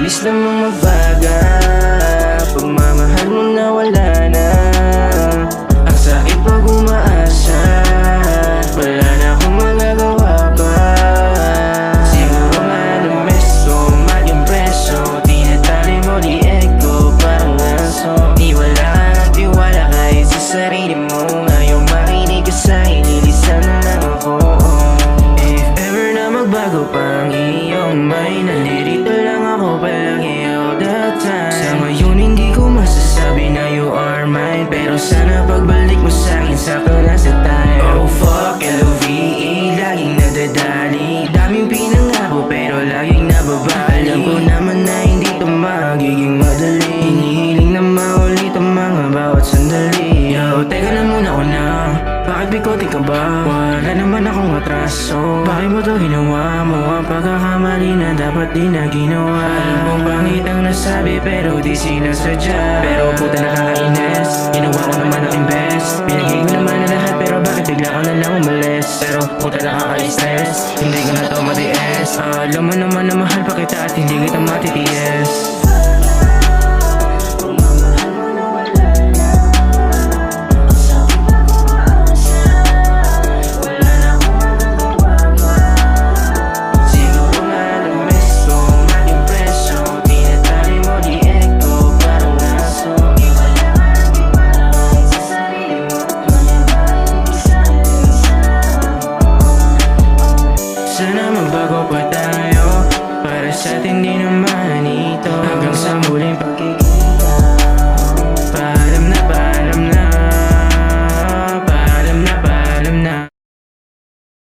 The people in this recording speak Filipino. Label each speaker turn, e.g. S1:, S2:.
S1: bilis namang magbaga. Pagmamahal mo na wala na. Ang sakit pag umaasa, wala na akong magagawa pa. Siguro nga lumeso, maging preso. Tinatali mo di echo, parang aso. Di wala ka ng tiwala kahit sa sarili mo. Ayaw makinig ka sa'kin, ilisan na lang ako. If ever na magbago pa ang iyong mind, nandito lang ako palagi all the time. Sa ngayon hindi ko masasabi na you are mine, pero sana pagbalik mo sa'kin sakto na sa time. Oh fuck, L-O-V-E, laging nadadali. Daming pinangako pero laging nababali. Alam ko naman na hindi to magiging madali. Hinihiling na maulit ang mga bawat sandali. Yo, teka lang muna ko na, bakit bikotin ka ba? Wala naman akong atraso. Bakit mo to ginawa mo? Ang pagkakamali na dapat di na ginawa. Alam kong pangit ang nasabi pero di sinasadya. Pero puta nakakainis, ginawa ko naman ang best. Pinagay ko naman na lahat pero bakit bigla ka na lang umalis? Pero puta nakaka-stress, hindi ko na to matiis. Alam mo naman na mahal pa kita at hindi kita matitiis. Sana magbago pa tayo, para sa atin di na